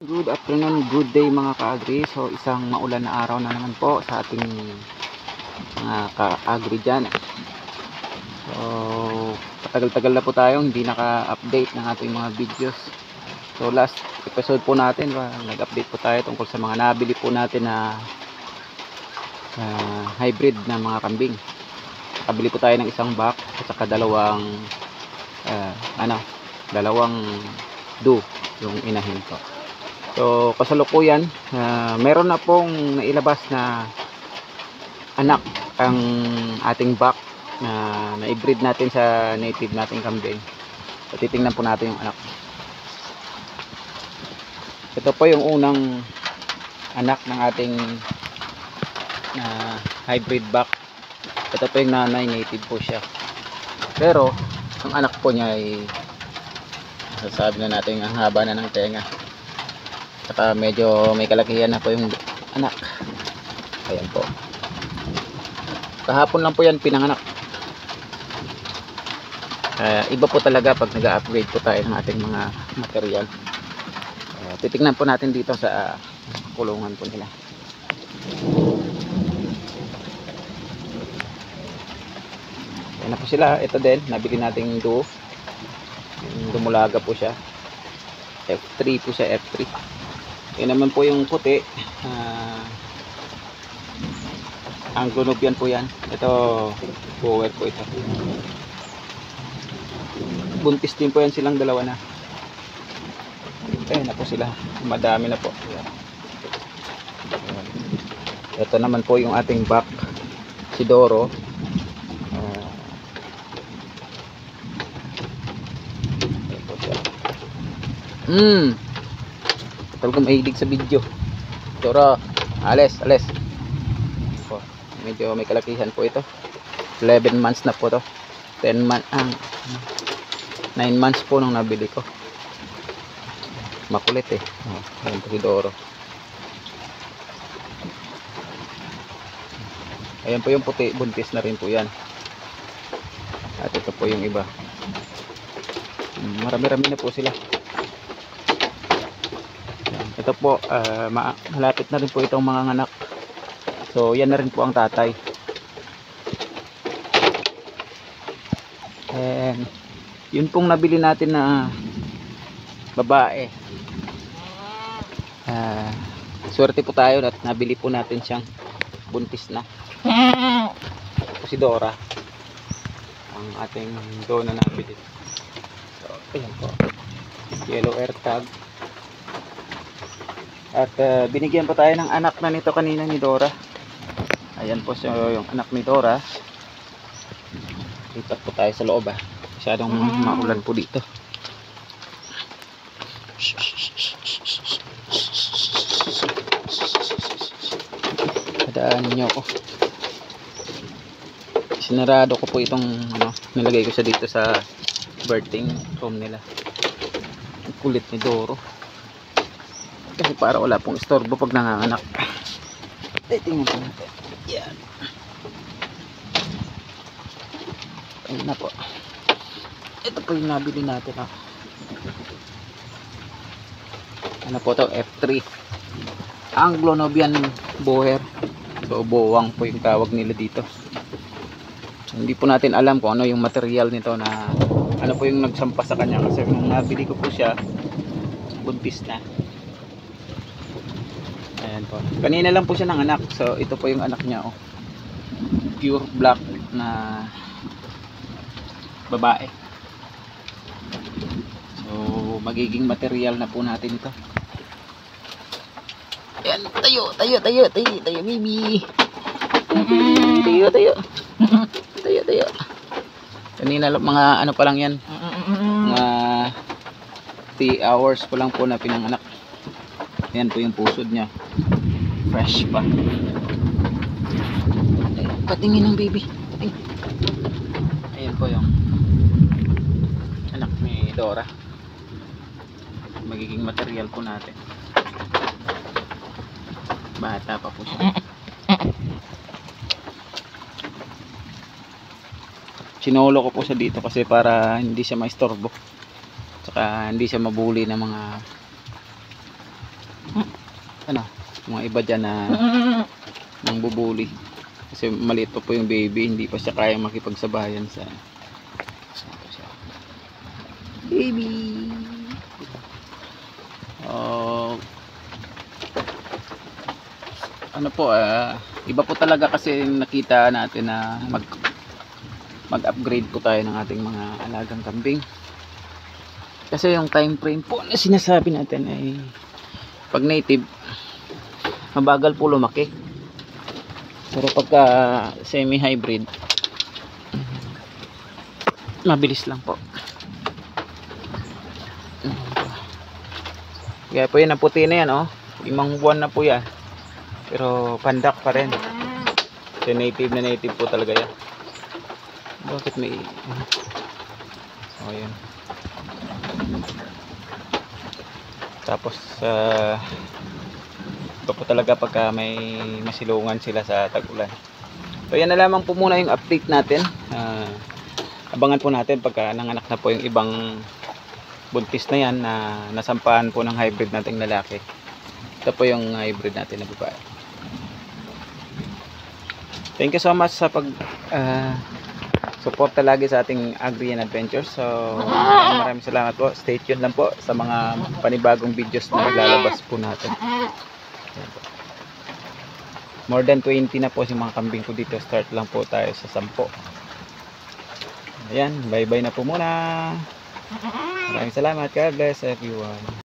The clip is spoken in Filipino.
Good afternoon, good day mga ka-agri. So isang maulan na araw na naman po sa ating mga ka-agri dyan. So patagal-tagal na po tayong hindi naka-update ng ating mga videos. So last episode po natin, nag-update po tayo tungkol sa mga nabili po natin na hybrid na mga kambing. Nakabili po tayo ng isang buck at saka dalawang do, yung inahin po. So kasalukuyan meron na pong nailabas na anak ang ating buck na i-breed natin sa native nating kambing. So titingnan po natin yung anak. Ito po yung unang anak ng ating hybrid buck. Ito po yung nanay, native po siya. Pero ang anak po niya ay sasabi na natin ang haba na ng tenga. Saka medyo may kalakihan na po yung anak. Ayan po. Kahapon lang po yan pinanganak. Iba po talaga pag nag-upgrade po tayo ng ating mga material. Titignan po natin dito sa kulungan po nila. Ayan na po sila. Ito din, nabili nating do. Dumulaga po siya. F3 po siya, F3. Yan naman po yung puti. Anglo-Nubian po yan. Ito bower po ito. Buntis din po yan silang dalawa na. Ayan na po sila. Madami na po. Ayan. Ito naman po yung ating buck, si Doro. Ayan po siya. Talagang mahilig sa video. Doro, alis. Medyo may kalakihan po ito. 11 months na po to. 9 months po nung nabili ko. Makulit eh. Ayan po si Doro. Ayan po yung puti. Buntis na rin po yan. At ito po yung iba. Marami-rami na po sila. Ito po, malapit na rin po itong mga anak. So yan na rin po ang tatay. And yun pong nabili natin na babae, swerte po tayo at nabili po natin siyang buntis na. Ito si Dora, ang ating do na nabili. So ayan po, yellow air tag. At binigyan pa tayo ng anak na nito kanina ni Dora. Ayan po siya, yung anak ni Dora. Lipat po tayo sa loob masyadong maulan po dito. Padaanin nyo ako. Sinarado ko po itong nilagay ko siya dito sa birthing room nila. Ang kulit ni Doro. Kasi para wala pong istorbo pag nanganganak. Tingnan po natin. Yan. Ayun na po. Ito po yung nabili natin. Ano po ito? F3. Anglo-Nubian bower. So bowang po yung tawag nila dito. So, hindi po natin alam kung ano yung material nito na ano po yung nagsampa sa kanya. Kasi nung nabili ko po siya, buntis na. Ayan po. Kanina lang po siya ng anak. So ito po yung anak niya. Pure black na babae. So magiging material na po natin ito. Ayan, tayo baby. Tayo. Kanina lang, mga ano pa lang yan. Mga 3 hours pa lang po na pinanganak. Ayan po yung pusod niya. Fresh pa. Patingin ng baby. Ayan po yung anak ni Dora. Magiging material po natin. Bata pa po siya. sinolo ko po siya dito kasi para hindi siya maistorbo. Saka hindi siya mabuli ng mga mga iba dyan na nang bubuli. Kasi maliit pa po yung baby, hindi pa siya kaya makipagsabayan sa baby. Ano po, iba po talaga kasi nakita natin na mag-upgrade po tayo ng ating mga alagang kambing. Kasi yung time frame po na sinasabi natin ay pag native mabagal po lumaki. Pero pagka semi-hybrid mabilis lang po. Kaya po yan, ang puti na yan, 5 buwan na po yan. Pero pandak pa rin. So native na native po talaga yan. Bakit may yun. Tapos iba po talaga pagka may masilungan sila sa tag-ulan. So yan na lamang po muna yung update natin. Abangan po natin pagka nanganak na po yung ibang buntis na yan na nasampahan po ng hybrid nating lalaki. Ito po yung hybrid natin na babae. Thank you so much sa pag suporta lagi sa ating Agri and Adventures. So maraming salamat po. Stay tuned lang po sa mga panibagong videos na lalabas po natin. More than 20 na po yung mga kambing ko dito. Start lang po tayo sa 10. Ayan, bye bye na po muna. Maraming salamat. God bless everyone.